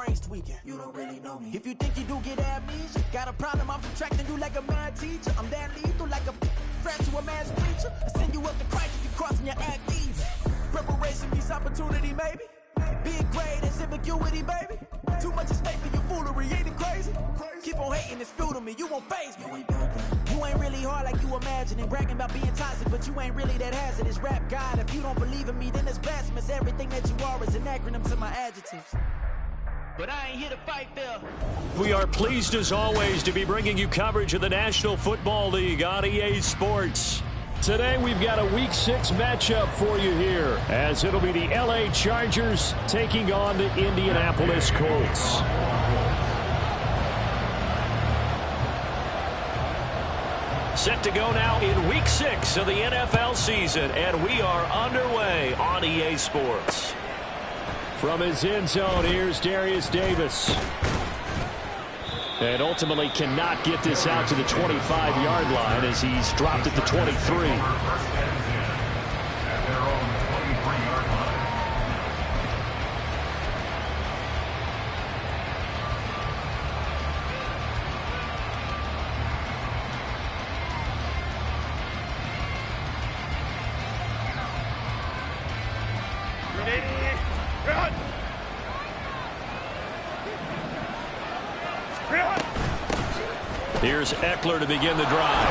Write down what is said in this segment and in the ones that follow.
brain's tweaking. You don't really know me. If you think you do get amnesia, got a problem, I'm subtracting you like a mad teacher. I'm that lethal like a threat to a mass preacher. I send you up to Christ if you crossing your act easy. Preparation means opportunity, maybe. Big grade and ambiguity, baby. Too much at stake for your foolery, ain't it crazy? Keep on hating, it's fuel to me, you won't faze me. You ain't really hard like you imagining. Bragging about being toxic, but you ain't really that hazardous. Rap God, if you don't believe in me, then it's blasphemous. Everything that you are is an acronym to my adjectives. But I ain't here to fight, Phil. We are pleased as always to be bringing you coverage of the National Football League on EA Sports. Today we've got a Week 6 matchup for you here, as it'll be the LA Chargers taking on the Indianapolis Colts. Set to go now in Week 6 of the NFL season, and we are underway on EA Sports. From his end zone, here's Darius Davis. And ultimately cannot get this out to the 25-yard line as he's dropped at the 23. Here's Eckler to begin the drive.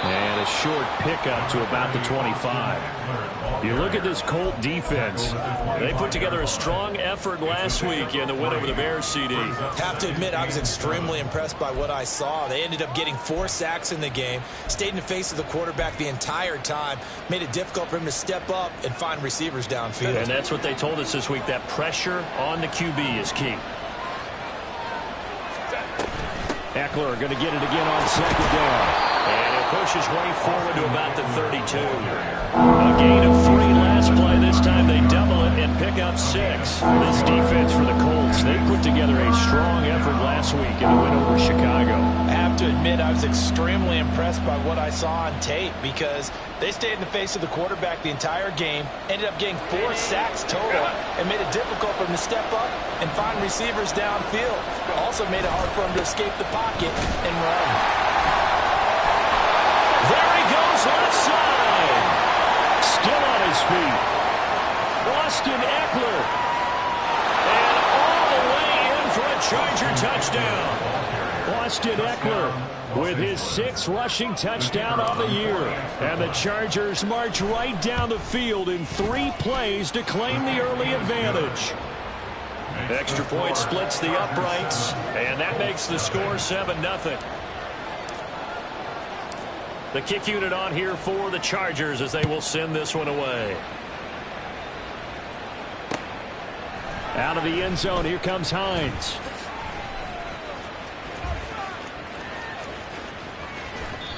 And a short pickup to about the 25. You look at this Colt defense. They put together a strong effort last week in the win over the Bears, CD. Have to admit, I was extremely impressed by what I saw. They ended up getting 4 sacks in the game, stayed in the face of the quarterback the entire time, made it difficult for him to step up and find receivers downfield. And that's what they told us this week, that pressure on the QB is key. Eckler going to get it again on second down. And it pushes way forward to about the 32. A gain of 3 last play. This time they double it and pick up 6. This defense for the Colts, they put together a strong effort last week in the win over Chicago. I have to admit, I was extremely impressed by what I saw on tape because they stayed in the face of the quarterback the entire game, ended up getting 4 sacks total, and made it difficult for him to step up and find receivers downfield. Also made it hard for him to escape the pocket and run. There he goes left side. Still on his feet. Austin Eckler. And all the way in for a Charger touchdown. Austin Eckler with his 6th rushing touchdown of the year. And the Chargers march right down the field in 3 plays to claim the early advantage. Extra point splits the uprights, and that makes the score 7-0. The kick unit on here for the Chargers as they will send this one away. Out of the end zone, here comes Hines.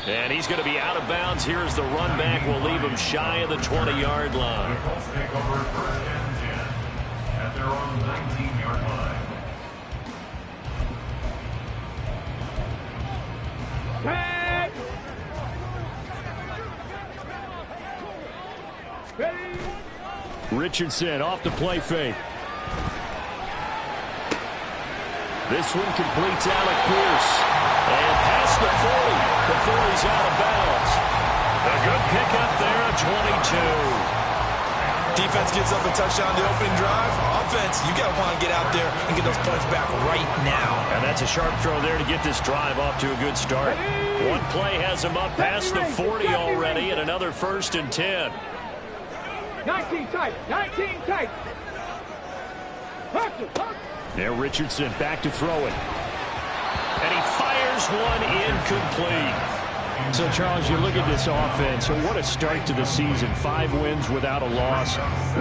And he's going to be out of bounds. Here's the run back. Will leave him shy of the 20-yard line. At their own 19-yard line. Richardson off the play fake. This one completes Alec Pierce. And past the 40. The 40's out of bounds. A good pickup there at 22. Defense gives up a touchdown the opening drive. Offense, you got to want to get out there and get those points back right now. And that's a sharp throw there to get this drive off to a good start. One play has him up past the 40 already, and another 1st and 10. 19 tight, 19 tight. There Richardson back to throw it. And he fires one incomplete. So, Charles, you look at this offense, and what a start to the season. 5 wins without a loss.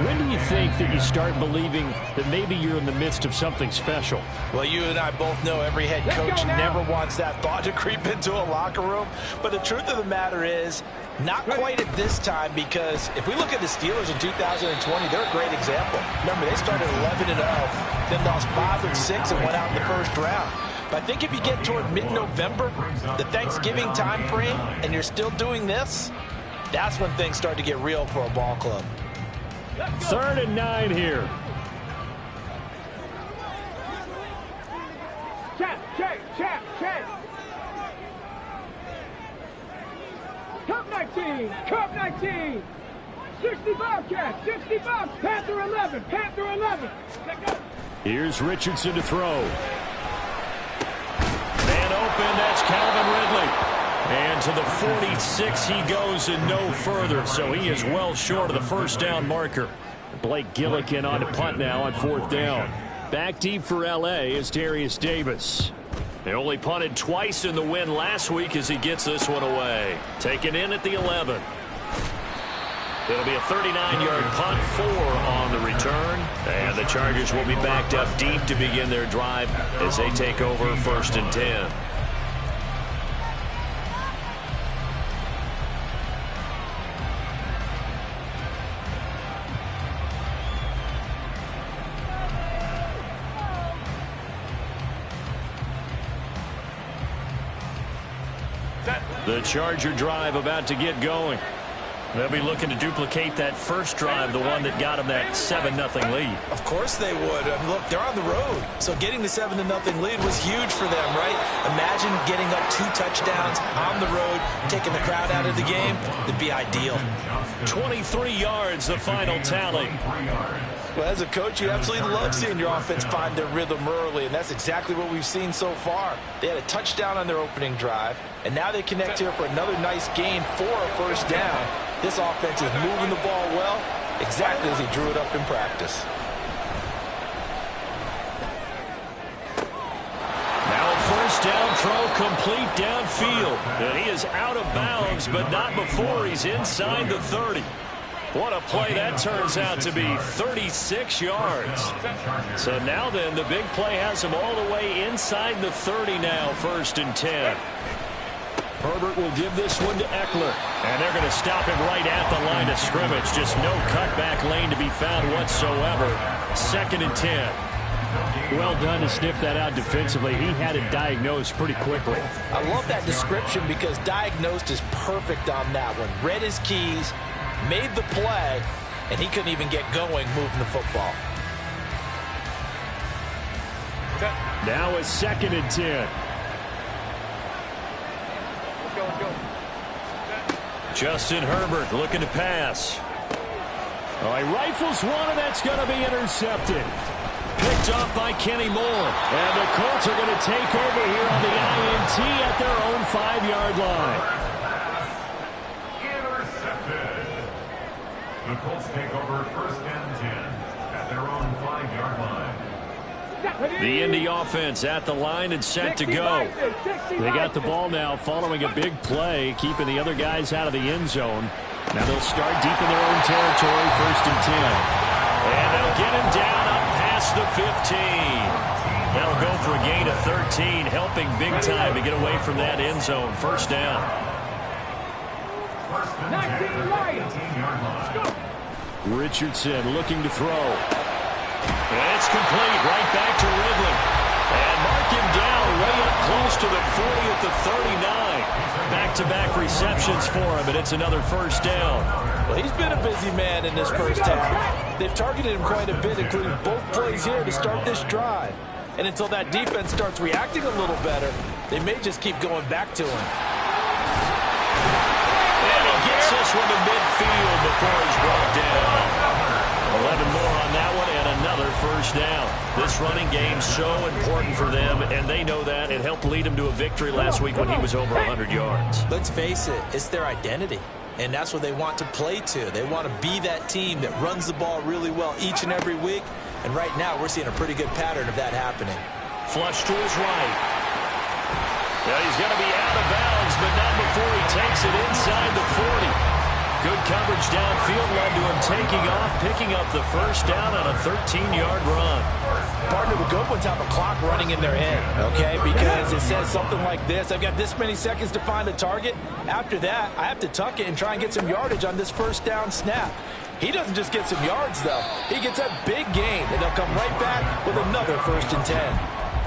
When do you think that you start believing that maybe you're in the midst of something special? Well, you and I both know every head coach never wants that thought to creep into a locker room. But the truth of the matter is, not quite at this time, because if we look at the Steelers in 2020, they're a great example. Remember, they started 11-0, then lost 5 of 6 and went out in the first round. But I think if you get toward mid-November, the Thanksgiving time frame, and you're still doing this, that's when things start to get real for a ball club. 3rd and 9 here. Check. Cup 19. 60 Bobcats. Panther 11. Let go. Here's Richardson to throw. Man open, that's Calvin Ridley. And to the 46 he goes and no further, so he is well short of the first down marker. Blake Gillikin on to punt now on 4th down. Back deep for L.A. is Darius Davis. They only punted twice in the win last week as he gets this one away. Taken in at the 11. It'll be a 39-yard punt, 4 on the return. And the Chargers will be backed up deep to begin their drive as they take over 1st and 10. The Charger drive about to get going. They'll be looking to duplicate that first drive, the one that got them that 7-0 lead. Of course they would. I mean, look, they're on the road. So getting the 7-0 lead was huge for them, right? Imagine getting up 2 touchdowns on the road, taking the crowd out of the game. It'd be ideal. 23 yards, the final tally. Well, as a coach, you absolutely love seeing your offense find their rhythm early, and that's exactly what we've seen so far. They had a touchdown on their opening drive, and now they connect here for another nice gain for a first down. This offense is moving the ball well, exactly as he drew it up in practice. Now a first down throw complete downfield. And he is out of bounds, but not before he's inside the 30. What a play that turns out to be, 36 yards. So now then, the big play has him all the way inside the 30 now, 1st and 10. Herbert will give this one to Eckler. And they're going to stop him right at the line of scrimmage. Just no cutback lane to be found whatsoever. 2nd and 10. Well done to sniff that out defensively. He had it diagnosed pretty quickly. I love that description because diagnosed is perfect on that one. Read his keys, made the play, and he couldn't even get going moving the football. Now a 2nd and 10. Justin Herbert looking to pass. Oh, he rifles one, and that's going to be intercepted. Picked off by Kenny Moore. And the Colts are going to take over here on the INT at their own 5-yard line. Intercepted. The Colts take over 1st and 10 at their own 5-yard line. The Indy offense at the line and set to go. They got the ball now following a big play, keeping the other guys out of the end zone. Now they'll start deep in their own territory, 1st and 10. And they'll get him down up past the 15. That'll go for a gain of 13, helping big time to get away from that end zone. 1st down. 18-yard line. Richardson looking to throw. And it's complete right back to Ridley. And mark him down way up close to the 40 at the 39. Back-to-back receptions for him, and it's another 1st down. Well, he's been a busy man in this first half. They've targeted him quite a bit, including both plays here to start this drive. And until that defense starts reacting a little better, they may just keep going back to him. And he gets this one to midfield before he's brought down. 11 more on that one and another 1st down. This running game so important for them, and they know that. It helped lead them to a victory last week when he was over 100 yards. Let's face it, it's their identity, and that's what they want to play to. They want to be that team that runs the ball really well each and every week, and right now we're seeing a pretty good pattern of that happening. Flush to his right. Now he's going to be out of bounds, but not before he takes it inside the 40. Good coverage downfield led to him taking off, picking up the 1st down on a 13-yard run. Partner, the good ones have a clock running in their head, okay? Because it says something like this. I've got this many seconds to find a target. After that, I have to tuck it and try and get some yardage on this 1st down snap. He doesn't just get some yards, though. He gets a big gain, and they'll come right back with another 1st and 10.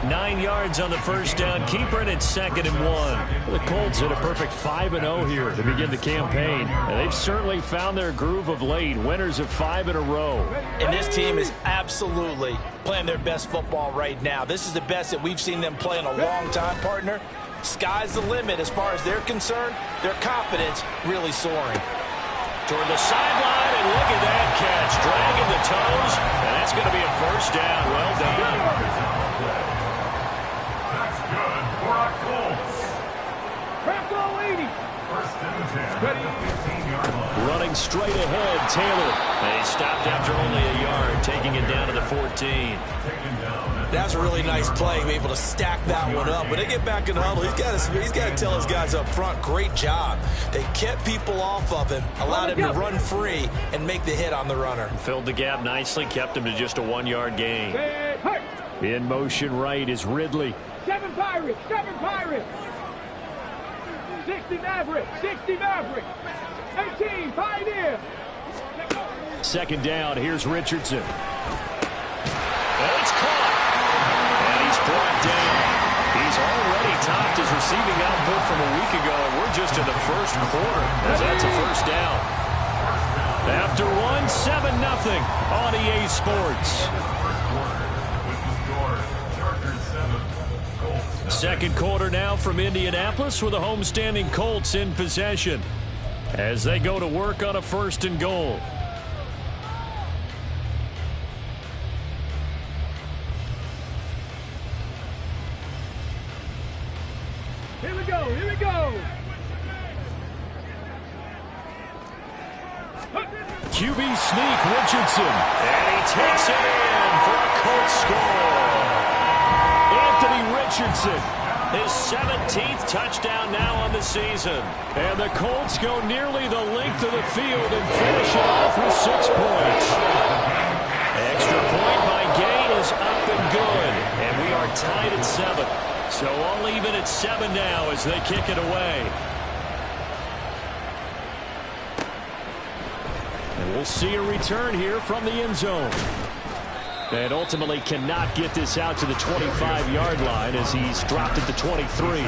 9 yards on the first down. Keeper it at 2nd and 1. The Colts hit a perfect 5-0 here to begin the campaign. And they've certainly found their groove of late. Winners of 5 in a row. And this team is absolutely playing their best football right now. This is the best that we've seen them play in a long time, partner. Sky's the limit as far as they're concerned. Their confidence really soaring. Toward the sideline, and look at that catch. Dragging the toes, and that's going to be a first down. Well done. That's good for our Colts. Craft all 80. First and 10 at the 15-yard line. Running straight ahead, Taylor. And he stopped after only a yard, taking it down to the 14. Taken down. That's a really nice play, be able to stack that one up. When they get back in the huddle, he's got to tell his guys up front, great job. They kept people off of him, allowed him to run free and make the hit on the runner. Filled the gap nicely, kept him to just a 1-yard gain. Hey. In motion right is Ridley. 7 Pirates. 7 Pirates. 60 Mavericks. 60 Mavericks. 18 Pioneer. 2nd down. Here's Richardson. And it's caught. And he's brought down. He's already topped his receiving output from a week ago. We're just in the first quarter as that's a first down. After 7-0 on EA Sports. Second quarter now from Indianapolis with the homestanding Colts in possession as they go to work on a 1st and goal. Here we go. Here we go. QB sneak, Richardson. And he takes it in for a Colts score. Anthony Richardson. His 17th touchdown now on the season. And the Colts go nearly the length of the field and finish it off with 6 points. Extra point by Gain is up and good. And we are tied at 7. So all even at 7 now as they kick it away. And we'll see a return here from the end zone. And ultimately cannot get this out to the 25-yard line as he's dropped at the 23.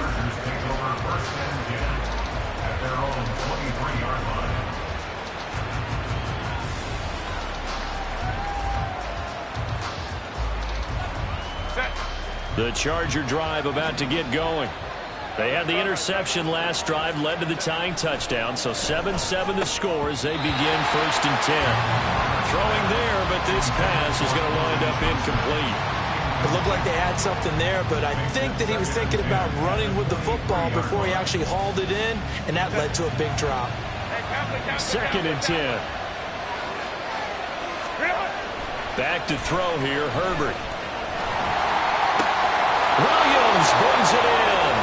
The Charger drive about to get going. They had the interception last drive, led to the tying touchdown, so 7-7 the score as they begin 1st and 10. Throwing there, but this pass is going to wind up incomplete. It looked like they had something there, but I think that he was thinking about running with the football before he actually hauled it in, and that led to a big drop. 2nd and 10. Back to throw here, Herbert. Williams brings it in.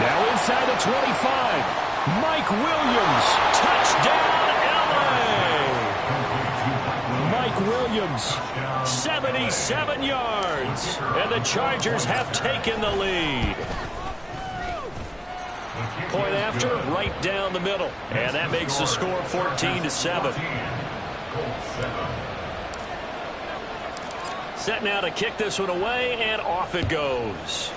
Now inside the 25. Mike Williams. Touchdown, LA. Mike Williams. 77 yards. And the Chargers have taken the lead. Point after, right down the middle. And that makes the score 14-7. Set now to kick this one away, and off it goes.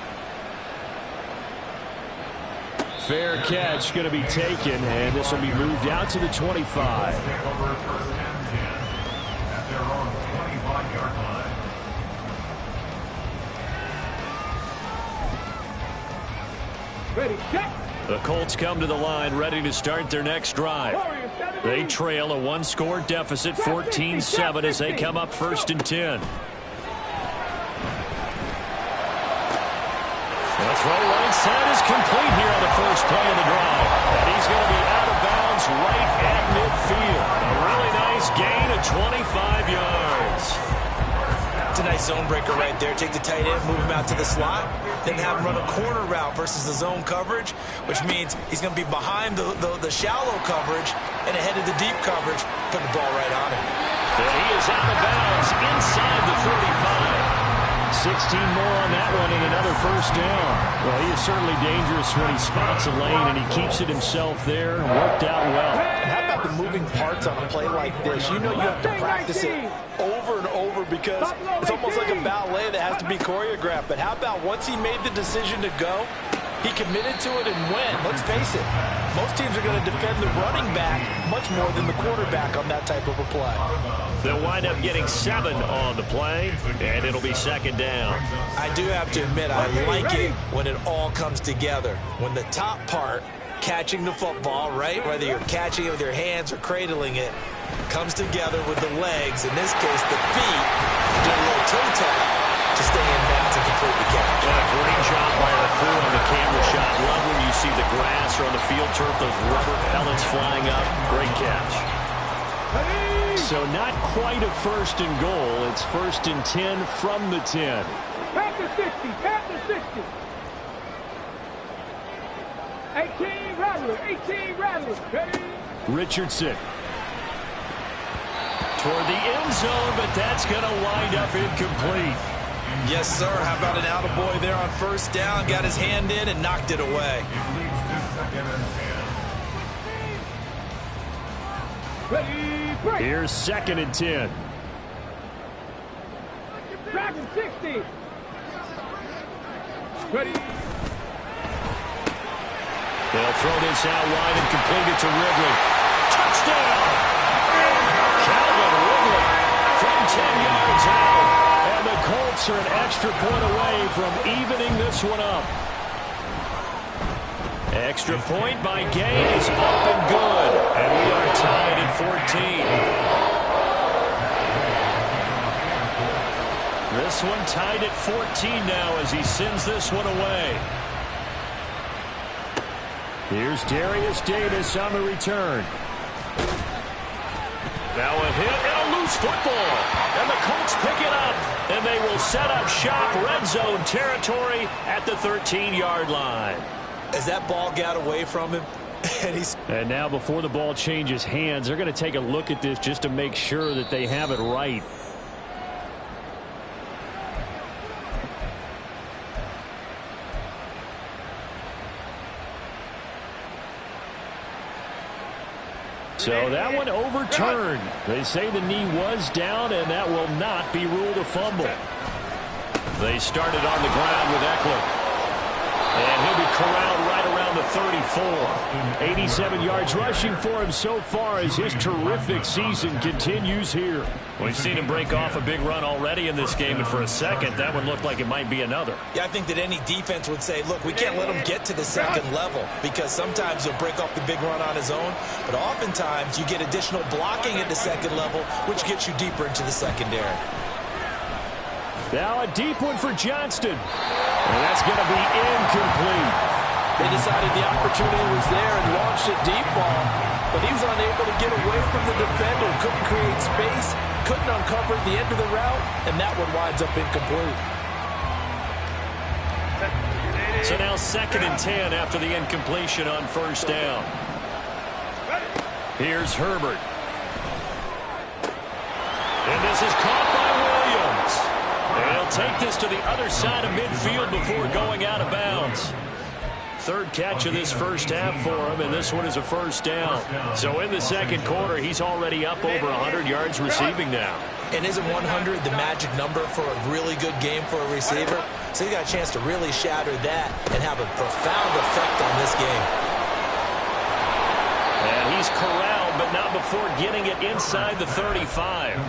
Fair catch going to be taken, and this will be moved out to the 25. Ready, check. The Colts come to the line ready to start their next drive. They trail a 1-score deficit, 14-7, as they come up 1st and 10. The throw right side is complete here on the first play of the drive. And he's going to be out of bounds right at midfield. A really nice gain of 25 yards. It's a nice zone breaker right there. Take the tight end, move him out to the slot, then have him run a corner route versus the zone coverage, which means he's going to be behind the shallow coverage and ahead of the deep coverage. Put the ball right on him. And he is out of bounds inside the 35. 16 more on that one and another first down. Well, he is certainly dangerous when he spots a lane and he keeps it himself there. Worked out well. And how about the moving parts on a play like this? You know you have to practice it over and over because it's almost like a ballet that has to be choreographed. But how about once he made the decision to go, he committed to it and went. Let's face it, most teams are going to defend the running back much more than the quarterback on that type of a play. They'll wind up getting 7 on the play, and it'll be second down. I do have to admit, I like it when it all comes together. When the top part, catching the football, right, whether you're catching it with your hands or cradling it, comes together with the legs, in this case the feet, do a little toe tap to stay in bounds and complete the catch. And a great job by our crew on the camera shot. Love when you see the grass or on the field turf, those rubber pellets flying up. Great catch. So not quite a first and goal. It's first and 10 from the 10. Pat the 60, pat the 60. 18 Rattlers, 18 Rattlers. Ready? Richardson. Toward the end zone, but that's going to wind up incomplete. Yes, sir. How about an attaboy there on first down? Got his hand in and knocked it away. Ready, break. Here's second and 10. Dragon 60. Ready. They'll throw this out wide and complete it to Ridley. Touchdown! Calvin Ridley from 10 yards out. And the Colts are an extra point away from evening this one up. Extra point by Gay is up and good. And we are tied at 14. This one tied at 14 now as he sends this one away. Here's Darius Davis on the return. Now a hit and a loose football. And the Colts pick it up. And they will set up shop, red zone territory at the 13-yard line. As that ball got away from him, and now before the ball changes hands, they're going to take a look at this just to make sure that they have it right. So that one overturned. They say the knee was down, and that will not be ruled a fumble. They started on the ground with Eckler. And he'll be corralled right around the 34. 87 yards rushing for him so far as his terrific season continues here. We've seen him break off a big run already in this game, and for a second, that one looked like it might be another. Yeah, I think that any defense would say, look, we can't let him get to the second level because sometimes he'll break off the big run on his own, but oftentimes you get additional blocking at the second level, which gets you deeper into the secondary. Now a deep one for Johnston. And that's going to be incomplete. They decided the opportunity was there and launched a deep ball, but he was unable to get away from the defender, couldn't create space, couldn't uncover the end of the route, and that one winds up incomplete. So now second and 10 after the incompletion on first down. Here's Herbert. And this is caught by Williams. And he'll take this to the other side of midfield before going out of bounds. Third catch of this first half for him, and this one is a first down. So in the second quarter, he's already up over 100 yards receiving now. And isn't 100 the magic number for a really good game for a receiver? So he got a chance to really shatter that and have a profound effect on this game. And he's corralled, but not before getting it inside the 35.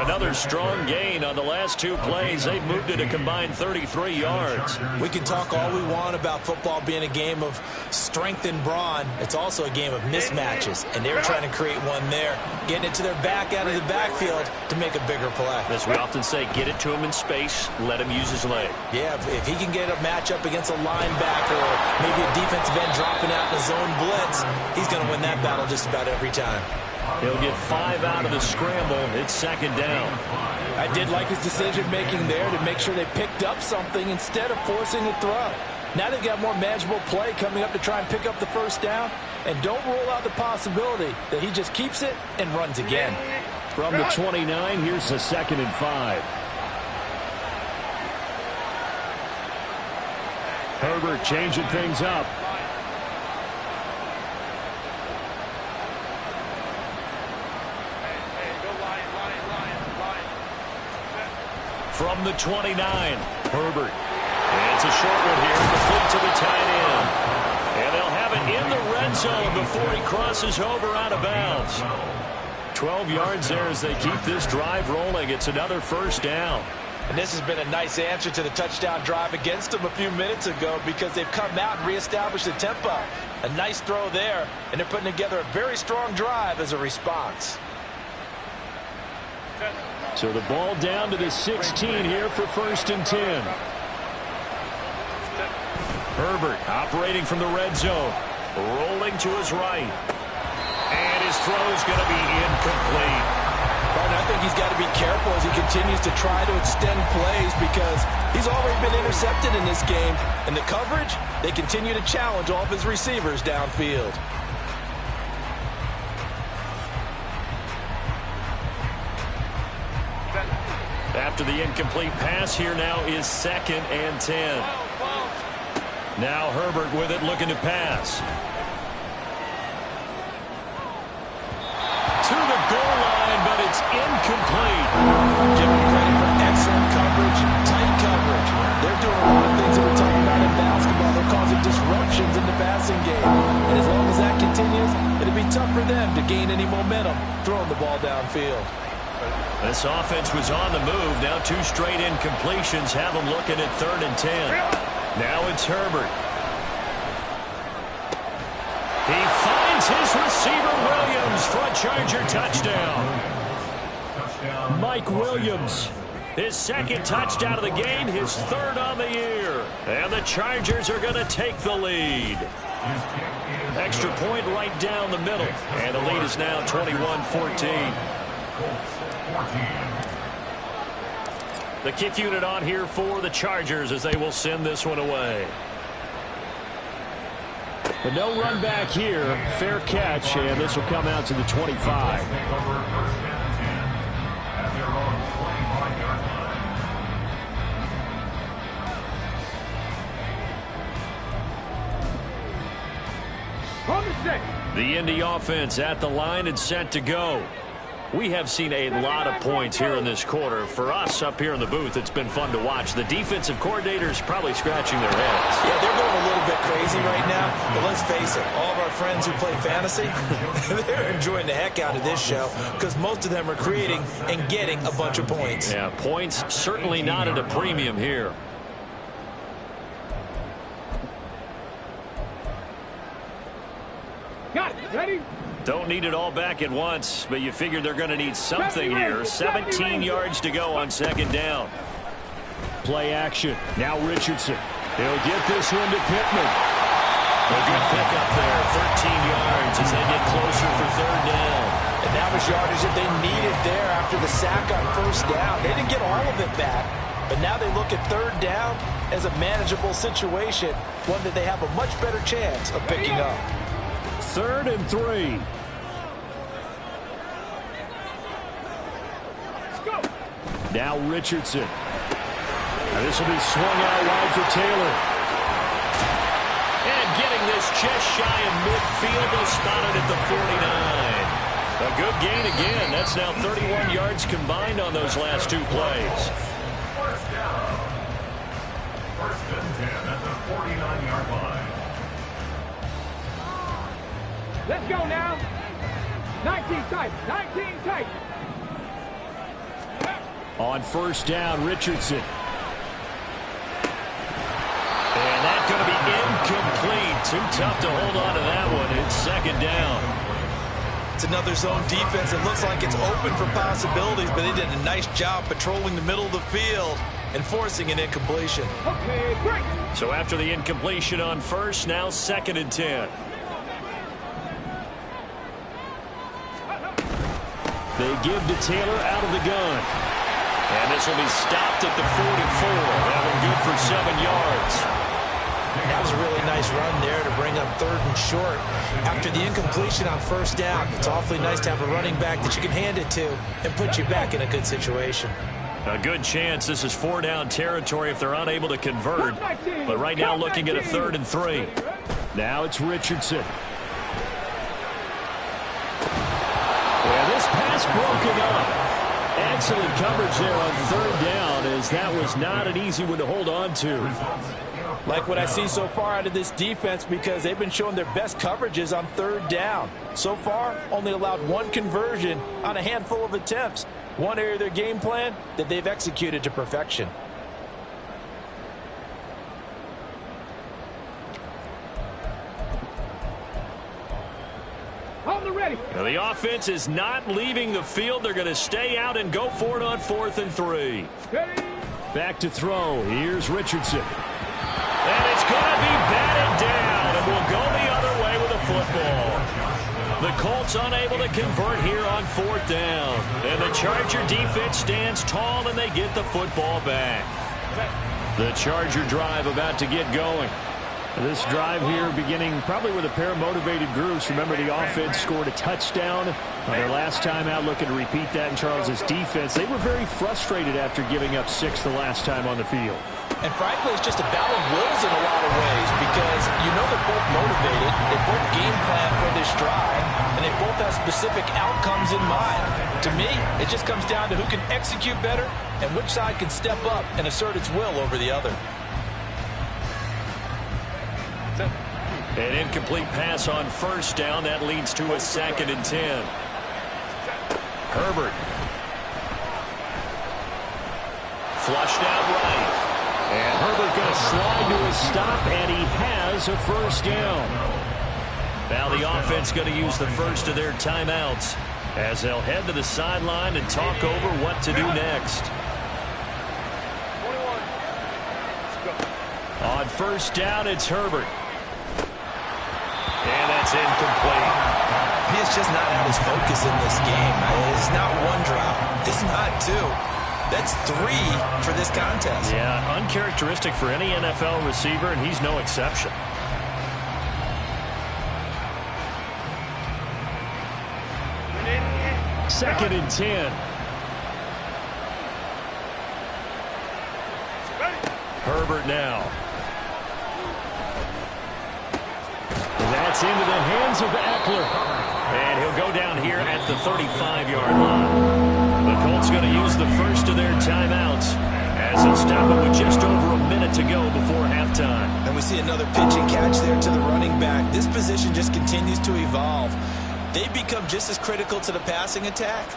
Another strong gain on the last two plays. They've moved it a combined 33 yards. We can talk all we want about football being a game of strength and brawn. It's also a game of mismatches, and they're trying to create one there, getting it to their back out of the backfield to make a bigger play. As we often say, get it to him in space, let him use his leg. Yeah, if he can get a matchup against a linebacker or maybe a defensive end dropping out in a zone blitz, he's going to win that battle just about every time. He'll get 5 out of the scramble. It's second down. I did like his decision-making there to make sure they picked up something instead of forcing a throw. Now they've got more manageable play coming up to try and pick up the first down. And don't rule out the possibility that he just keeps it and runs again. From the 29, here's the 2nd and 5. Herbert changing things up. from the 29. Herbert. And it's a short one here, complete to the tight end. And they'll have it in the red zone before he crosses over out of bounds. 12 yards there as they keep this drive rolling. It's another first down. And this has been a nice answer to the touchdown drive against them a few minutes ago because they've come out and reestablished the tempo. A nice throw there, and they're putting together a very strong drive as a response. So the ball down to the 16 here for 1st and 10. Herbert operating from the red zone. Rolling to his right. And his throw is going to be incomplete. But I think he's got to be careful as he continues to try to extend plays because he's already been intercepted in this game. And the coverage, they continue to challenge all of his receivers downfield. After the incomplete pass, here now is 2nd and 10. Now Herbert with it, looking to pass. To the goal line, but it's incomplete. Give him credit for excellent coverage, tight coverage. They're doing a lot of things that we're talking about in basketball. They're causing disruptions in the passing game. And as long as that continues, it'll be tough for them to gain any momentum throwing the ball downfield. This offense was on the move. Now 2 straight incompletions have them looking at 3rd and 10. Now it's Herbert. He finds his receiver, Williams, for a Charger touchdown. Mike Williams, his 2nd touchdown of the game, his 3rd on the year. And the Chargers are going to take the lead. Extra point right down the middle. And the lead is now 21-14. The kick unit on here for the Chargers as they will send this one away. But no run back here. Fair catch, and this will come out to the 25. The Indy offense at the line and set to go. We have seen a lot of points here in this quarter. For us up here in the booth, it's been fun to watch. The defensive coordinators probably scratching their heads. Yeah, they're going a little bit crazy right now. But let's face it, all of our friends who play fantasy, they're enjoying the heck out of this show because most of them are creating and getting a bunch of points. Yeah, points certainly not at a premium here. Got it. Ready? Don't need it all back at once, but you figure they're going to need something here. 17 yards to go on 2nd down. Play action. Now Richardson. He'll get this one to Pittman. A good pickup there. 13 yards as they get closer for 3rd down. And that was yardage that they needed there after the sack on 1st down. They didn't get all of it back, but now they look at 3rd down as a manageable situation, one that they have a much better chance of picking up. 3rd and 3. Now Richardson. Now this will be swung out wide for Taylor. And getting this just shy of midfield, they'll spot it at the 49. A good gain again. That's now 31 yards combined on those last 2 plays. 1st down. 1st and 10 at the 49-yard line. Let's go now. 19 tight. 19 tight. On 1st down, Richardson. And that's going to be incomplete. Too tough to hold on to that one. It's 2nd down. It's another zone defense. It looks like it's open for possibilities, but they did a nice job patrolling the middle of the field and forcing an incompletion. Okay, break. So after the incompletion on 1st, now 2nd and 10. They give to Taylor out of the gun. And this will be stopped at the 44. That one good for 7 yards. That was a really nice run there to bring up 3rd and short. After the incompletion on 1st down, it's awfully nice to have a running back that you can hand it to and put you back in a good situation. A good chance this is 4-down territory if they're unable to convert. But right now looking at a 3rd and 3. Now it's Richardson. Yeah, this pass broken up. Excellent coverage there on third down, as that was not an easy one to hold on to. Like what I see so far out of this defense, because they've been showing their best coverages on third down. So far, only allowed one conversion on a handful of attempts. One area of their game plan that they've executed to perfection. On the ready. Now the offense is not leaving the field. They're going to stay out and go for it on 4th and 3. Ready. Back to throw. Here's Richardson. And it's going to be batted down, and will go the other way with a football. The Colts unable to convert here on 4th down. And the Charger defense stands tall, and they get the football back. The Charger drive about to get going. This drive here beginning probably with a pair of motivated groups. Remember, the offense scored a touchdown on their last time out, looking to repeat that in Charles's defense. They were very frustrated after giving up 6 the last time on the field. And frankly, it's just a battle of wills in a lot of ways, because you know they're both motivated, they both game plan for this drive, and they both have specific outcomes in mind. To me, it just comes down to who can execute better and which side can step up and assert its will over the other. An incomplete pass on 1st down. That leads to a 2nd and 10. Herbert. Flushed out right. And Herbert going to slide to a stop, and he has a 1st down. Now the offense going to use the first of their timeouts as they'll head to the sideline and talk over what to do next. On 1st down, it's Herbert. And that's incomplete. He is just not at his focus in this game. It's not one drop. It's not 2. That's 3 for this contest. Yeah, uncharacteristic for any NFL receiver, and he's no exception. Second and 10. Herbert now. That's into the hands of Eckler. And he'll go down here at the 35-yard line. The Colts going to use the first of their timeouts as they'll stop it with just over a minute to go before halftime. And we see another pitch and catch there to the running back. This position just continues to evolve. They become just as critical to the passing attack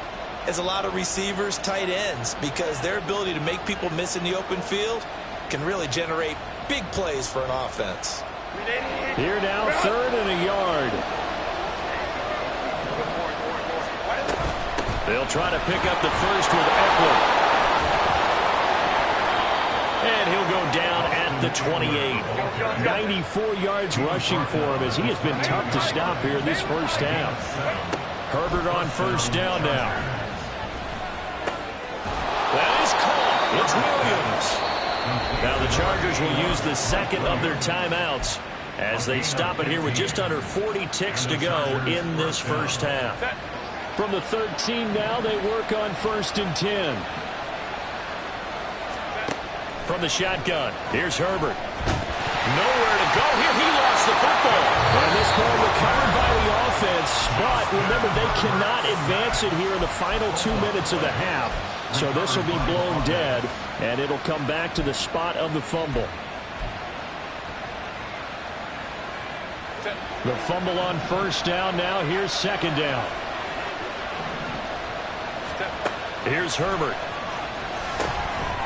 as a lot of receivers, tight ends, because their ability to make people miss in the open field can really generate big plays for an offense. Here now, 3rd and a yard. They'll try to pick up the first with Eckler. And he'll go down at the 28. 94 yards rushing for him, as he has been tough to stop here in this first half. Herbert on 1st down now. That is caught. It's Williams. Now the Chargers will use the second of their timeouts as they stop it here with just under 40 ticks to go in this first half. From the 13 now, they work on 1st and 10. From the shotgun, here's Herbert. Nowhere to go here. He lost the football. And this ball recovered by the offense, but remember, they cannot advance it here in the final 2 minutes of the half. So this will be blown dead, and it'll come back to the spot of the fumble. The fumble on 1st down now. Here's 2nd down. Here's Herbert.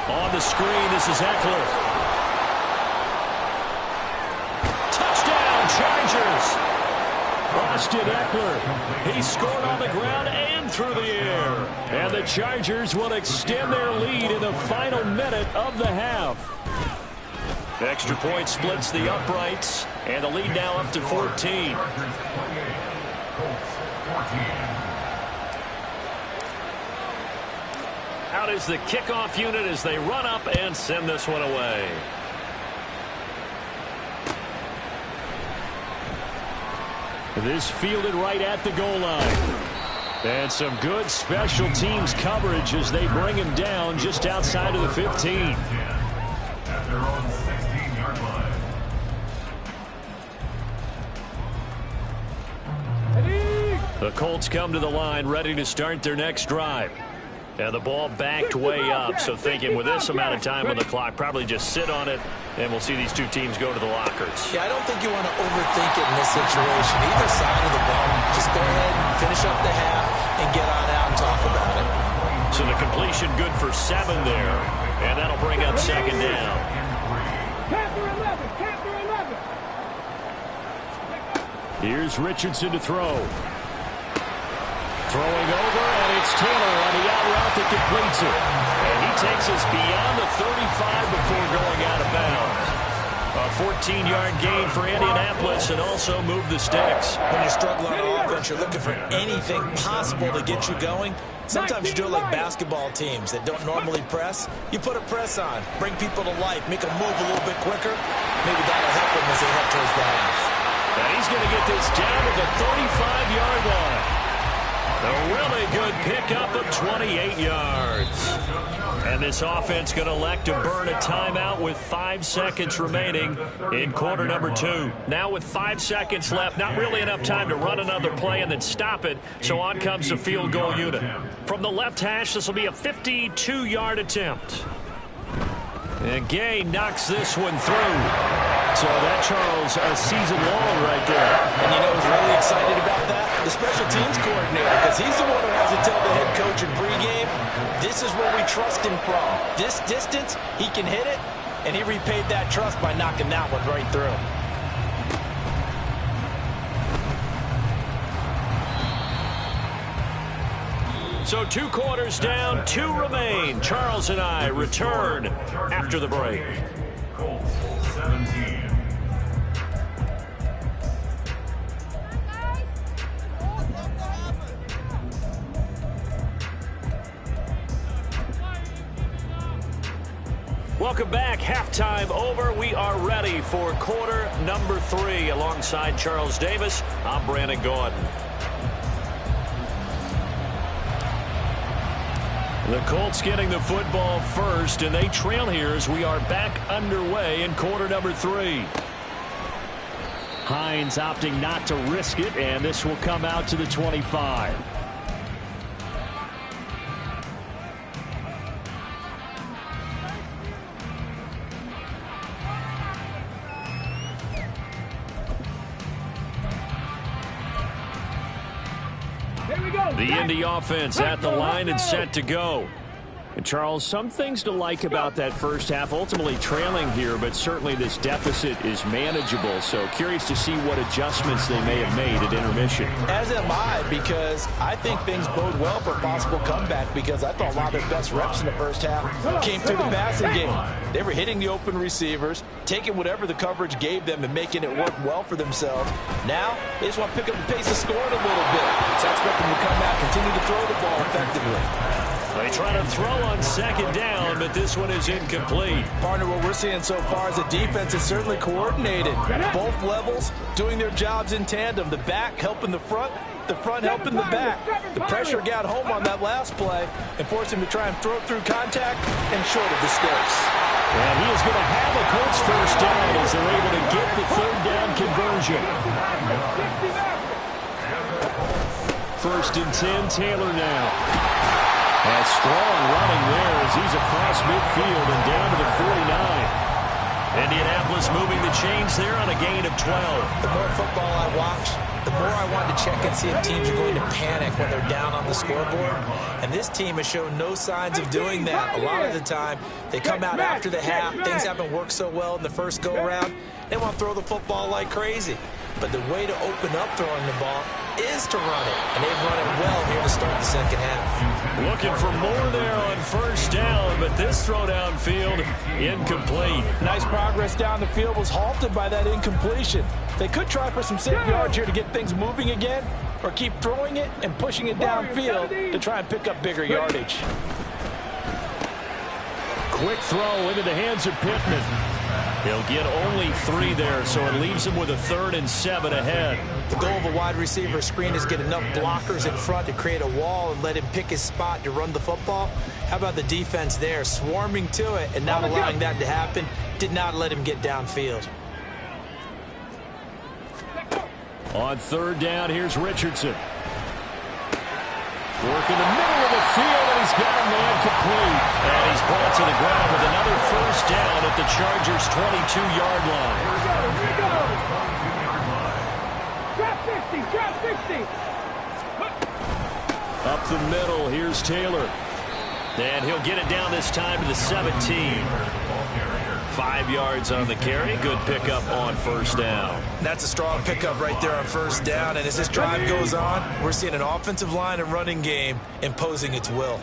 On the screen, this is Eckler. Touchdown, Chargers. Austin Eckler. He scored on the ground and through the air. And the Chargers will extend their lead in the final minute of the half. Extra point splits the uprights, and the lead now up to 14. Out is the kickoff unit as they run up and send this one away. This fielded right at the goal line. And some good special teams coverage as they bring him down just outside of the 15. At their own 16-yard line. The Colts come to the line ready to start their next drive. And the ball backed way up, so thinking with this amount of time on the clock, probably just sit on it, and we'll see these two teams go to the lockers. Yeah, I don't think you want to overthink it in this situation. Either side of the ball, just go ahead and finish up the half and get on out and talk about it. So the completion good for 7 there, and that'll bring up second down. Panther 11, Panther 11. Here's Richardson to throw. Throwing over, and it's Taylor on the out route that completes it. And he takes us beyond the 35 before going out of bounds. A 14-yard gain for Indianapolis and also move the sticks. When you're struggling on offense, you're looking for anything possible to get you going. Sometimes you do it like basketball teams that don't normally press. You put a press on, bring people to life, make them move a little bit quicker. Maybe that'll help them as they head towards the half. And he's going to get this down to the 35-yard line. A really good pickup of 28 yards. And this offense going to elect to burn a timeout with 5 seconds remaining in quarter number 2. Now with 5 seconds left, not really enough time to run another play and then stop it. So on comes the field goal unit. From the left hash, this will be a 52-yard attempt. And Gay knocks this one through. So that, Charles, a season long right there. And you know who's really excited about that? The special teams coordinator, because he's the one who has to tell the head coach in pregame, this is where we trust him from. This distance, he can hit it, and he repaid that trust by knocking that one right through. So 2 quarters down, 2 remain. Charles and I return after the break. Colts 17. Welcome back. Halftime over. We are ready for quarter number 3. Alongside Charles Davis, I'm Brandon Gordon. The Colts getting the football first, and they trail here as we are back underway in quarter number 3. Hines opting not to risk it, and this will come out to the 25. The Indy offense at the line and set to go. And Charles, some things to like about that first half. Ultimately trailing here, but certainly this deficit is manageable. So curious to see what adjustments they may have made at intermission. As am I, because I think things bode well for a possible comeback, because I thought a lot of their best reps in the first half came through the passing game. They were hitting the open receivers, taking whatever the coverage gave them and making it work well for themselves. Now, they just want to pick up the pace of scoring a little bit. So I expect them to come out, continue to throw the ball effectively. They try to throw on second down, but this one is incomplete. Partner, what we're seeing so far is the defense is certainly coordinated. Both levels doing their jobs in tandem. The back helping the front helping the back. The pressure got home on that last play and forced him to try and throw through contact and short of the sticks. And he is going to have a Colts first down as they're able to get the third down conversion. 1st and 10, Taylor now. A strong running there as he's across midfield and down to the 49. Indianapolis moving the chains there on a gain of 12. The more football I watch, the more I want to check and see if teams are going to panic when they're down on the scoreboard. And this team has shown no signs of doing that. A lot of the time, they come out after the half. Things haven't worked so well in the first go-around. They want to throw the football like crazy. But the way to open up throwing the ball is to run it. And they've run it well here to start the second half. Looking for more there on first down, but this throw downfield incomplete. Nice progress down the field was halted by that incompletion. They could try for some safe yards here to get things moving again, or keep throwing it and pushing it downfield to try and pick up bigger yardage. Quick throw into the hands of Pittman. He'll get only 3 there, so it leaves him with a 3rd and 7 ahead. The goal of a wide receiver screen is get enough blockers in front to create a wall and let him pick his spot to run the football. How about the defense there, swarming to it and not allowing that to happen? Did not let him get downfield. On 3rd down, here's Richardson. Work in the middle of the field, and he's got a man complete. And he's brought to the ground with another first down at the Chargers' 22-yard line. Here we go. Drop 60, drop 60. Up the middle, here's Taylor. And he'll get it down this time to the 17. 5 yards on the carry. Good pickup on first down. That's a strong pickup right there on first down. And as this drive goes on, we're seeing an offensive line and running game imposing its will.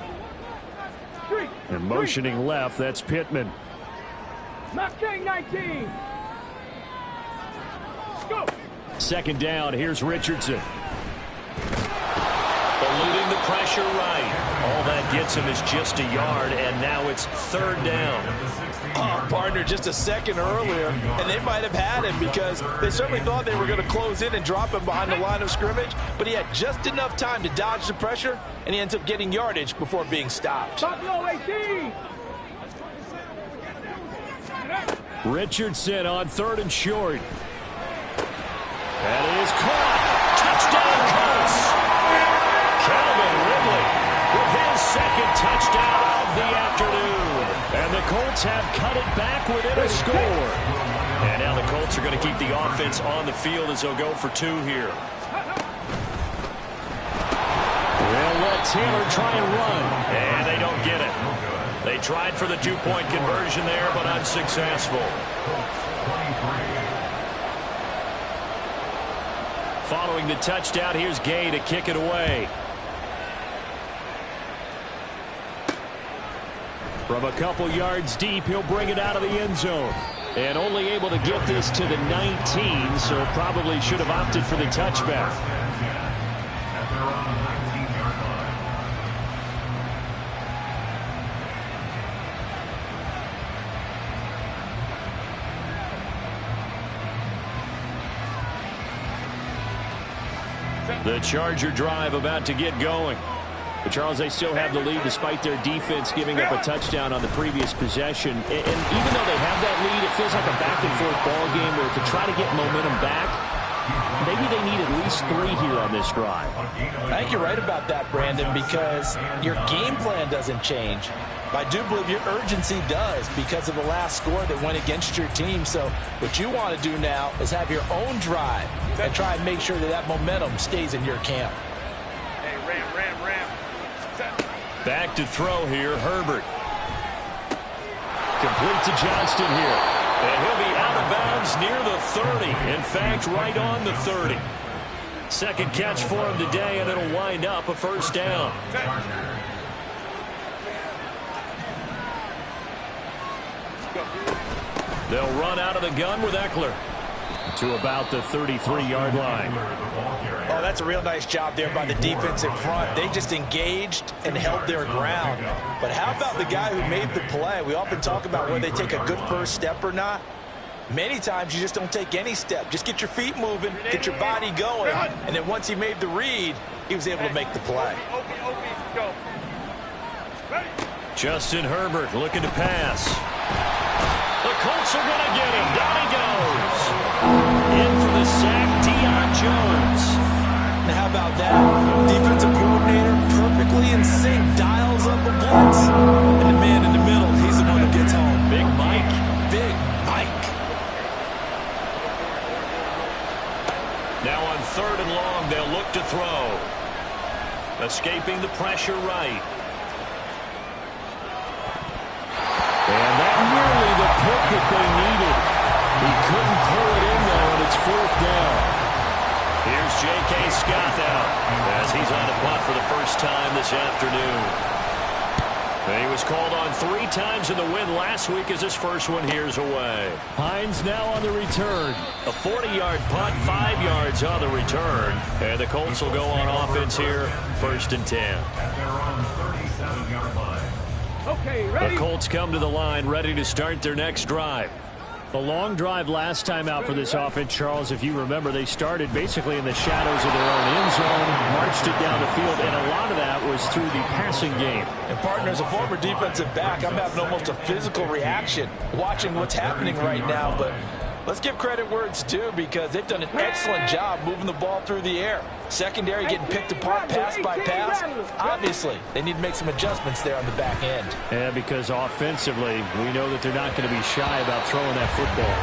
And motioning left, that's Pittman. Mustang 19. Go. Second down, here's Richardson. Eluding the pressure right. All that gets him is just a yard, and now it's third down. Partner, just a second earlier, and they might have had him because they certainly thought they were going to close in and drop him behind the line of scrimmage, but he had just enough time to dodge the pressure, and he ends up getting yardage before being stopped. Buffalo 18. Richardson on third and short. That is caught. Touchdown, Colts. Calvin Ridley with his second touchdown of the afternoon. And the Colts have cut it back within a score. And now the Colts are going to keep the offense on the field as they'll go for two here. They'll let Taylor try and run. And they don't get it. They tried for the two-point conversion there, but unsuccessful. Following the touchdown, here's Gay to kick it away. From a couple yards deep, he'll bring it out of the end zone. And only able to get this to the 19, so probably should have opted for the touchback. The Charger drive about to get going. But Charles, they still have the lead despite their defense giving up a touchdown on the previous possession. And even though they have that lead, it feels like a back-and-forth ball game where to try to get momentum back, maybe they need at least 3 here on this drive. I think you're right about that, Brandon, because your game plan doesn't change. I do believe your urgency does because of the last score that went against your team. So what you want to do now is have your own drive and try and make sure that that momentum stays in your camp. Hey, ram. Back to throw here, Herbert. Complete to Johnston here. And he'll be out of bounds near the 30. In fact, right on the 30. Second catch for him today, and it'll wind up a first down. They'll run out of the gun with Eckler to about the 33-yard line. Oh, that's a real nice job there by the defensive front. They just engaged and held their ground. But how about the guy who made the play? We often talk about whether they take a good first step or not. Many times you just don't take any step. Just get your feet moving, get your body going, and then once he made the read, he was able to make the play. Go. Justin Herbert looking to pass. The Colts are going to get him. Down he goes. In for the sack, Deion Jones. Now how about that? Defensive coordinator perfectly in sync, dials up a blitz. And the man in the middle, he's the one who gets home. Big Mike. Big Mike. Now on third and long, they'll look to throw. Escaping the pressure right. And that nearly the pick that they needed. He couldn't pull it in, though, and it's fourth down. Here's J.K. Scott now as he's on the punt for the first time this afternoon. And he was called on 3 times in the win last week as his first one here's away. Hines now on the return. A 40-yard punt, 5 yards on the return. And the Colts will go on offense here, 1st and 10. At their own 37-yard line. Okay, ready? The Colts come to the line, ready to start their next drive. A long drive last time out for this offense, Charles. If you remember, they started basically in the shadows of their own end zone, marched it down the field, and a lot of that was through the passing game. And partner, as a former defensive back, I'm having almost a physical reaction watching what's happening right now. But Let's give credit where it's due because they've done an excellent job moving the ball through the air. Secondary getting picked apart pass by pass. Obviously, they need to make some adjustments there on the back end. Yeah, because offensively, we know that they're not going to be shy about throwing that football.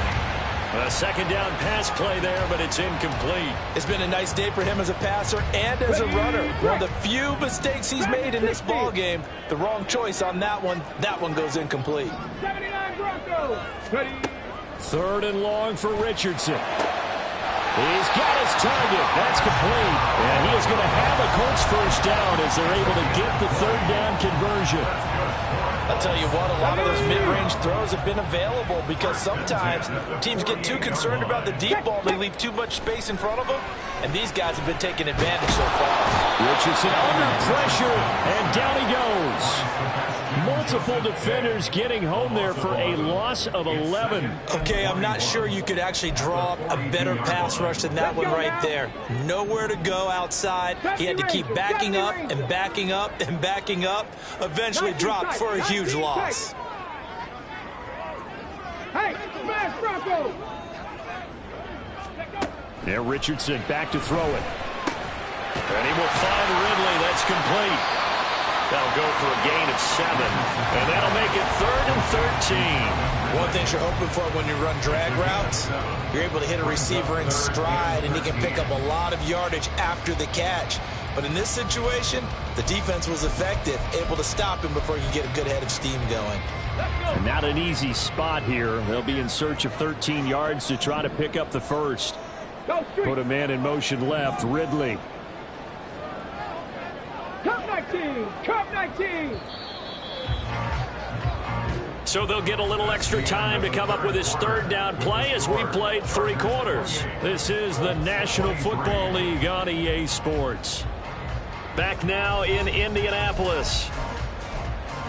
A second down pass play there, but it's incomplete. It's been a nice day for him as a passer and as a runner. One of the few mistakes he's made in this ball game. The wrong choice on that one. That one goes incomplete. 79 Broncos. Third and long for Richardson. He's got his target. That's complete. And he is going to have a Colts first down as they're able to get the third down conversion. I'll tell you what, a lot of those mid-range throws have been available because sometimes teams get too concerned about the deep ball. They leave too much space in front of them, and these guys have been taking advantage so far. Richardson under pressure, and down he goes. Multiple defenders getting home there for a loss of 11. Okay, I'm not sure you could actually draw up a better pass rush than that one right there. Nowhere to go outside. He had to keep backing up and backing up and backing up. Eventually dropped for a huge loss. Hey, smash Bronco! Yeah, Richardson back to throw it. And he will find Ridley. That's complete. That'll go for a gain of 7. And that'll make it 3rd and 13. One thing you're hoping for when you run drag routes, you're able to hit a receiver in stride, and he can pick up a lot of yardage after the catch. But in this situation, the defense was effective, able to stop him before you get a good head of steam going. Not an easy spot here. They'll be in search of 13 yards to try to pick up the first. Put a man in motion left, Ridley. Cup 19! Cup 19! So they'll get a little extra time to come up with his third down play as we played 3 quarters. This is the National Football League on EA Sports. Back now in Indianapolis.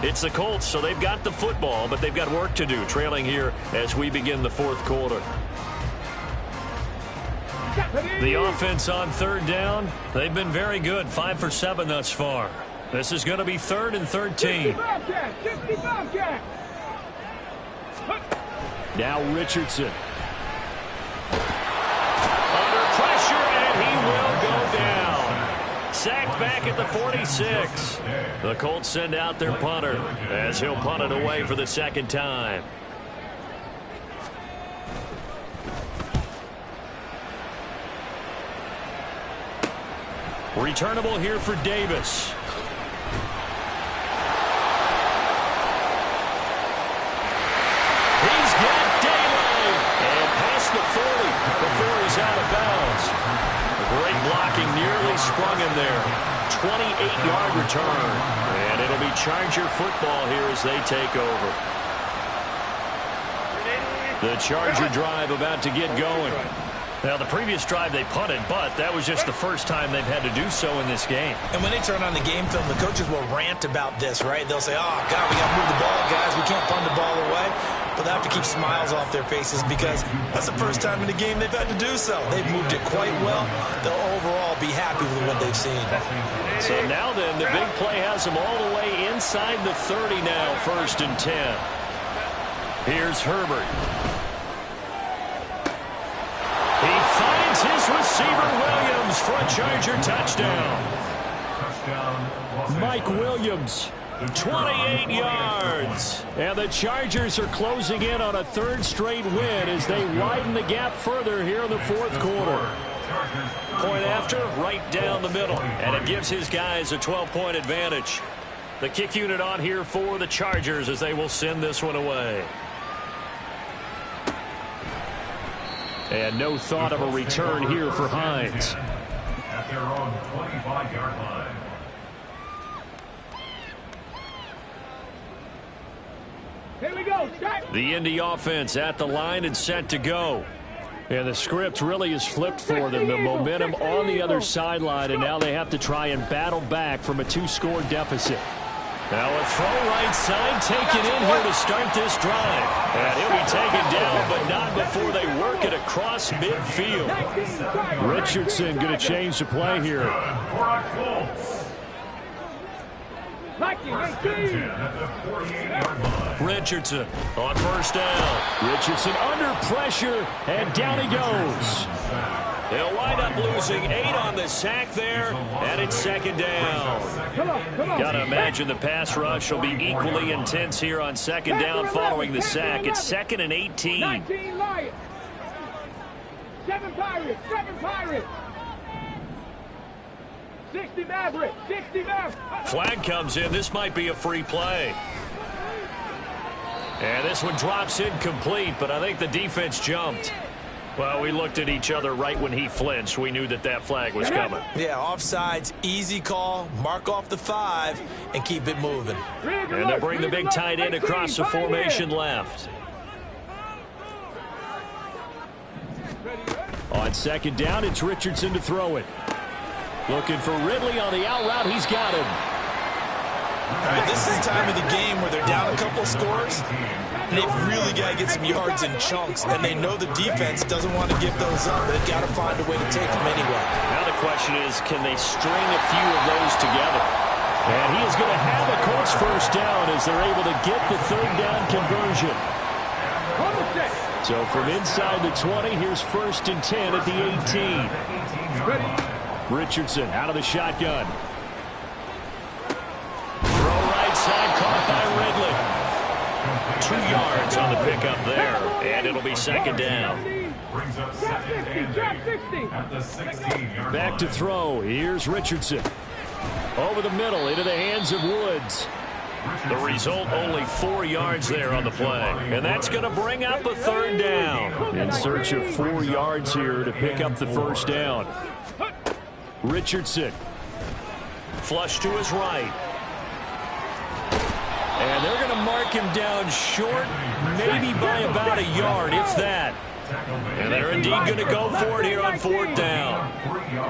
It's the Colts, so they've got the football, but they've got work to do, trailing here as we begin the 4th quarter. The offense on third down, they've been very good, 5 for 7 thus far. This is going to be 3rd and 13. Now Richardson. Under pressure, and he will go down. Sacked back at the 46. The Colts send out their punter as he'll punt it away for the 2nd time. Returnable here for Davis. He's got daylight. And past the 40 before he's out of bounds. Great blocking, nearly sprung him there. 28-yard return. And it'll be Charger football here as they take over. The Charger drive about to get going. Now, the previous drive they punted, but that was just the first time they've had to do so in this game. And when they turn on the game film, the coaches will rant about this, right? They'll say, oh, God, we got to move the ball, guys. We can't punt the ball away. But they have to keep smiles off their faces because that's the first time in the game they've had to do so. They've moved it quite well. They'll overall be happy with what they've seen. So now then, the big play has them all the way inside the 30 now, 1st and 10. Here's Herbert. He finds his receiver Williams for a Charger touchdown. Mike Williams, 28 yards. And the Chargers are closing in on a 3rd straight win as they widen the gap further here in the 4th quarter. Point after, right down the middle. And it gives his guys a 12-point advantage. The kick unit on here for the Chargers as they will send this one away. And no thought of a return here for Hines. At their own 25-yard line. Here we go. The Indy offense at the line and set to go. And the script really is flipped for them. The momentum on the other sideline, and now they have to try and battle back from a 2-score deficit. Now a throw right side taken in here to start this drive. And he'll be taken down, but not before they work it across midfield. Richardson going to change the play here. and 10 at the 48-yard line. Richardson on first down. Richardson under pressure, and down he goes. They'll wind up losing 8 on the sack there, and it's second down. Come on. Got to imagine the pass rush will be equally intense here on second down following the sack. It's 2nd and 18. 19 Lions. 7 Pirates. 60 Mavericks. Flag comes in. This might be a free play. And this one drops incomplete, but I think the defense jumped. Well, we looked at each other right when he flinched. We knew that that flag was coming. Yeah, offsides, easy call. Mark off the 5 and keep it moving. And they'll bring the big tight end across the formation left. On second down, it's Richardson to throw it. Looking for Ridley on the out route. He's got him. All right, this is the time of the game where they're down a couple of scores. And they've really got to get some yards in chunks, and they know the defense doesn't want to give those up. They've got to find a way to take them anyway. Now the question is, can they string a few of those together? And he is going to have a Colts first down as they're able to get the third down conversion. So from inside the 20, here's 1st and 10 at the 18. Richardson out of the shotgun. Throw right side, caught by Ridley. 2 yards on the pickup there, and it'll be second down. Brings up 2nd and 8 at the 16-yard Back line. to throw. Here's Richardson. Over the middle, into the hands of Woods. The result, only 4 yards there on the play. And that's going to bring up a third down. In search of 4 yards here to pick up the first down. Richardson. Flush to his right. And they're going to mark him down short, maybe by about a yard, if that. And they're indeed going to go for it here on 4th down.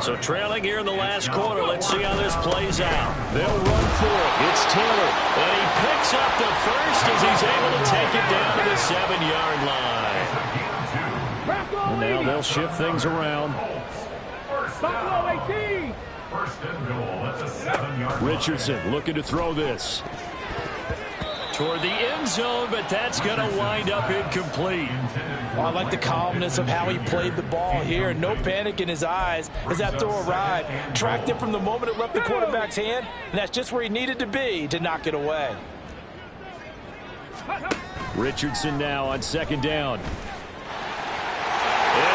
So trailing here in the last quarter, let's see how this plays out. They'll run for it. It's Taylor. And he picks up the first as he's able to take it down to the 7-yard line. And now they'll shift things around. Buffalo 18. First and goal at the 7-yard line. Richardson looking to throw this toward the end zone, but that's going to wind up incomplete. Well, I like the calmness of how he played the ball here. No panic in his eyes as that throw arrived. Tracked it from the moment it left the quarterback's hand, and that's just where he needed to be to knock it away. Richardson now on second down. And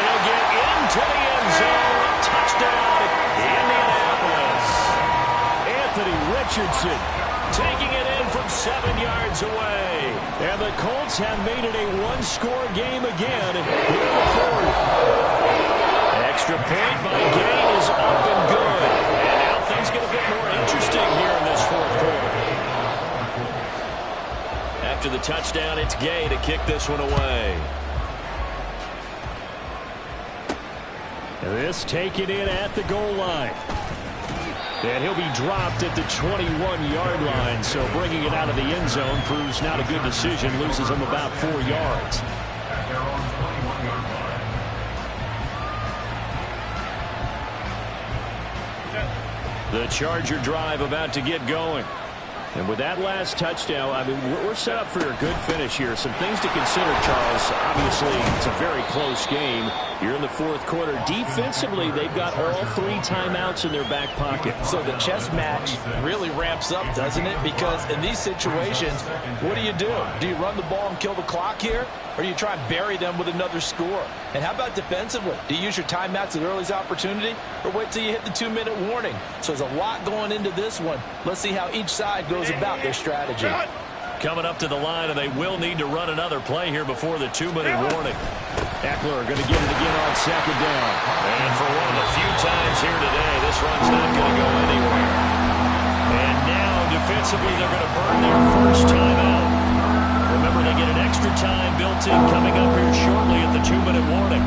he'll get into the end zone. Touchdown, Indianapolis. Anthony Richardson taking it in from 7 yards away. And the Colts have made it a one-score game again here in the fourth. Extra point by Gay is up and good. And now things get a bit more interesting here in this fourth quarter. After the touchdown, it's Gay to kick this one away. And this taken in at the goal line. And he'll be dropped at the 21-yard line, so bringing it out of the end zone proves not a good decision, loses him about 4 yards. At their own 21-yard line. The Charger drive about to get going. And with that last touchdown, I mean, we're set up for a good finish here. Some things to consider, Charles. Obviously, it's a very close game. You're in the fourth quarter. Defensively, they've got all 3 timeouts in their back pocket. So the chess match really ramps up, doesn't it? Because in these situations, what do? Do you run the ball and kill the clock here? Or do you try and bury them with another score? And how about defensively? Do you use your timeouts at earliest opportunity? Or wait till you hit the 2-minute warning? So there's a lot going into this one. Let's see how each side goes about their strategy. Coming up to the line, and they will need to run another play here before the 2-minute warning. Eckler going to get it again on second down. And for one of the few times here today, this run's not going to go anywhere. And now, defensively, they're going to burn their first timeout. Remember, they get an extra time built in coming up here shortly at the 2-minute warning.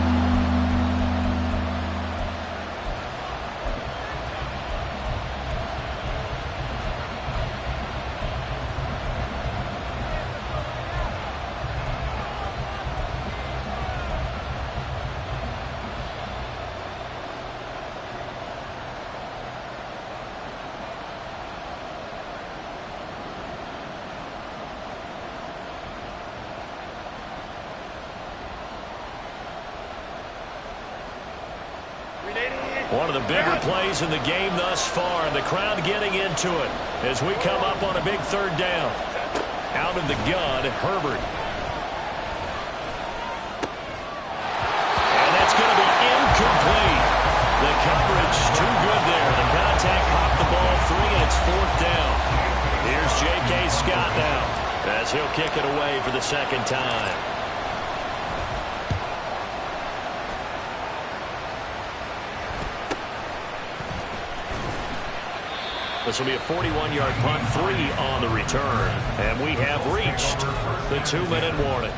One of the bigger plays in the game thus far, and the crowd getting into it as we come up on a big third down. Out of the gun, Herbert. And that's going to be incomplete. The coverage too good there. The contact popped the ball free, and it's fourth down. Here's J.K. Scott now as he'll kick it away for the second time. This will be a 41-yard punt, 3 on the return. And we have reached the 2-minute warning.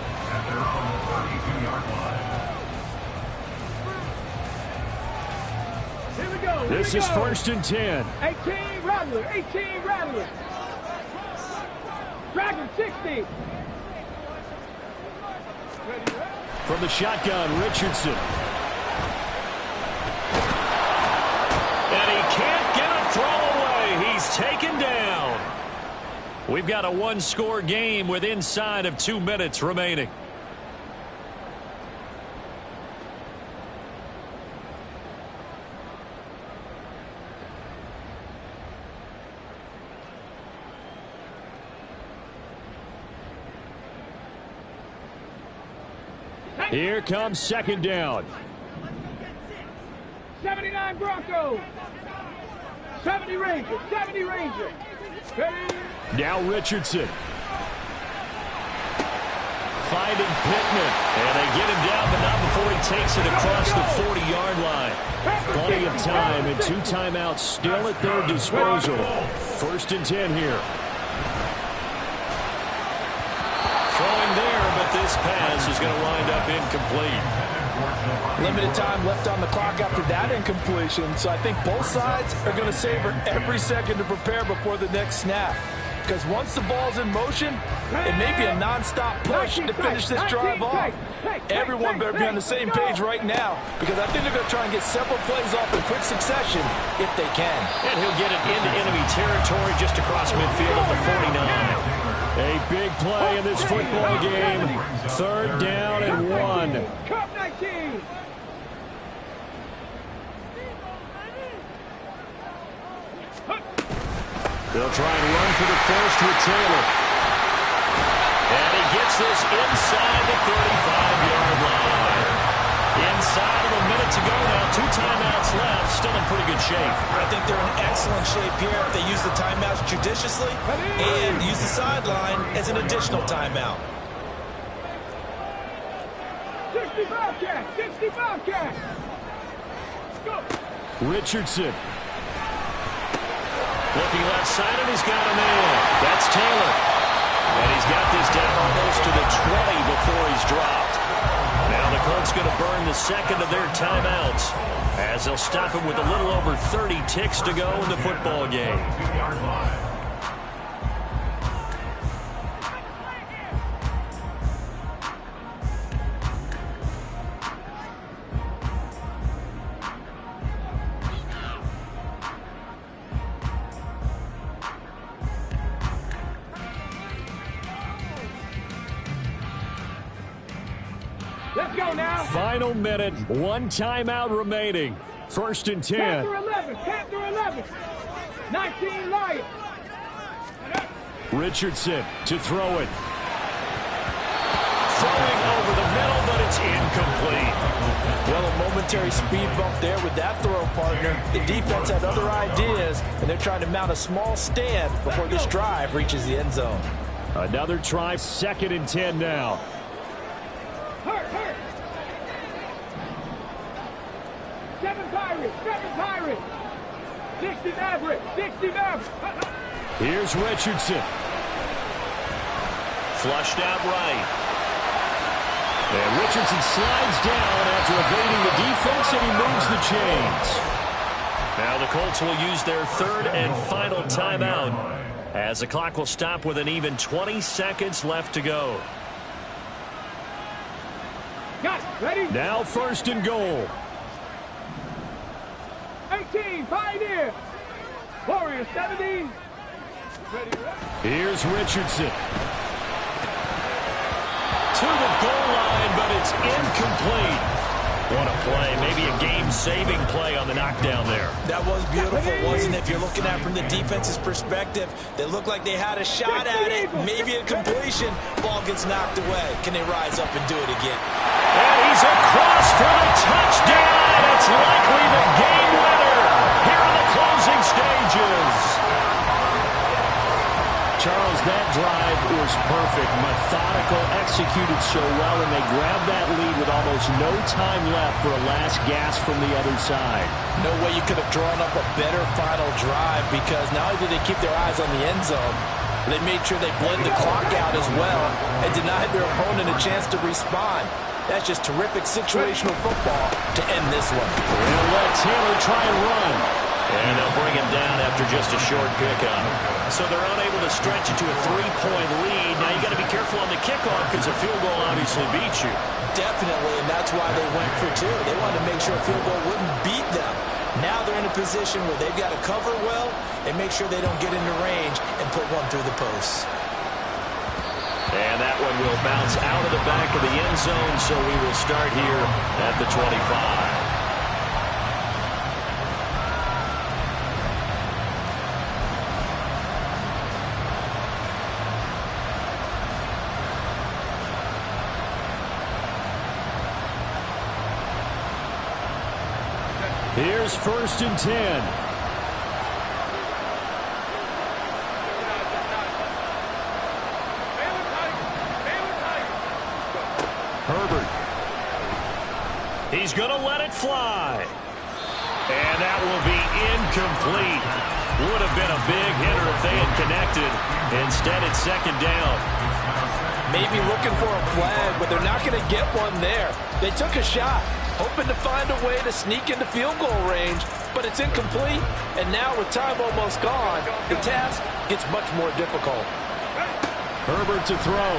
Here we go. This is 1st and 10. 18 Rattler. 18 Rattler. Dragon 60. From the shotgun, Richardson. And he can't get a throw away. He's taken down. We've got a one-score game with inside of 2 minutes remaining. Here comes second down. 79 Broncos. 70 Rangers. 70 Rangers. Ready? Now Richardson. Finding Pittman. And they get him down, but not before he takes it across the 40-yard line. Plenty of time and 2 timeouts still at their disposal. 1st and 10 here. Throwing there, but this pass is going to wind up incomplete. Limited time left on the clock after that incompletion, so I think both sides are going to savor every second to prepare before the next snap. Because once the ball's in motion, it may be a non-stop push to finish this drive off. Everyone better be on the same page right now, because I think they're going to try and get several plays off in quick succession if they can. And he'll get it into enemy territory just across midfield at the 49. A big play in this football game. 3rd down and 1. Cup 19. They'll try and run for the first with Taylor. And he gets this inside the 35-yard line. Inside of a minute to go now. 2 timeouts left. Still in pretty good shape. I think they're in excellent shape here if they use the timeouts judiciously and use the sideline as an additional timeout. 65 cash. 65 cash. Go. Richardson. Looking left side, and he's got him in. That's Taylor. And he's got this down almost to the 20 before he's dropped. Now the Colts going to burn the second of their timeouts as they'll stop him with a little over 30 ticks to go in the football game. Let's go now. Final minute, 1 timeout remaining. 1st and 10. Panther 11. Panther 11. 19 Lions. Richardson to throw it. Throwing over the middle, but it's incomplete. Well, a momentary speed bump there with that throw, partner. The defense had other ideas, and they're trying to mount a small stand before this drive reaches the end zone. Another try, 2nd and 10 now. Hurt. 7 Pirates. 7 Pirates. 60 Maverick. 60 Maverick. Here's Richardson. Flushed out right. And Richardson slides down after evading the defense, and he moves the chains. Now the Colts will use their 3rd and final timeout as the clock will stop with an even 20 seconds left to go. Got it. Ready? Now 1st and goal. 18 Pioneer. Warriors 70. Ready. Here's Richardson. To the goal line, but it's incomplete. What a play. Maybe a game-saving play on the knockdown there. That was beautiful, wasn't it? If you're looking at it from the defense's perspective, they looked like they had a shot at it. Maybe a completion. Ball gets knocked away. Can they rise up and do it again? And he's across for the touchdown. It's likely the game winner here in the closing stages. Charles, that drive was perfect. Methodical, executed so well, and they grabbed that lead with almost no time left for a last gasp from the other side. No way you could have drawn up a better final drive, because not only did they keep their eyes on the end zone, they made sure they bled the clock out as well and denied their opponent a chance to respond. That's just terrific situational football to end this one. They'll let Taylor try and run. And they'll bring him down after just a short pickup. So they're unable to stretch it to a 3-point lead. Now you got to be careful on the kickoff because a field goal obviously beats you. Definitely, and that's why they went for 2. They wanted to make sure a field goal wouldn't beat them. Now they're in a position where they've got to cover well and make sure they don't get into range and put one through the posts. And that one will bounce out of the back of the end zone, so we will start here at the 25. Here's 1st and 10. Herbert. He's going to let it fly. And that will be incomplete. Would have been a big hitter if they had connected. Instead, it's 2nd down. Maybe looking for a flag, but they're not going to get one there. They took a shot, hoping to find a way to sneak into field goal range, but it's incomplete. And now with time almost gone, the task gets much more difficult. Herbert to throw.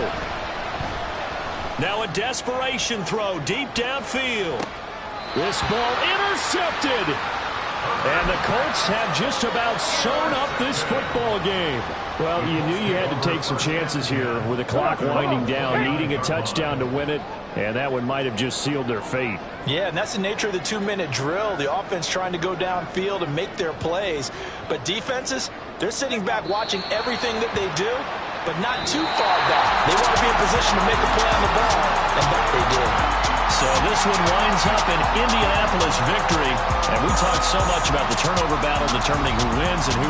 Now a desperation throw deep downfield. This ball intercepted. And the Colts have just about sewn up this football game. Well, you knew you had to take some chances here with the clock winding down, needing a touchdown to win it, and that one might have just sealed their fate. Yeah, and that's the nature of the 2-minute drill. The offense trying to go downfield and make their plays. But defenses, they're sitting back watching everything that they do, but not too far back. They want to be in position to make a play on the ball, and that they did. So this one winds up an Indianapolis victory, and we talked so much about the turnover battle determining who wins and who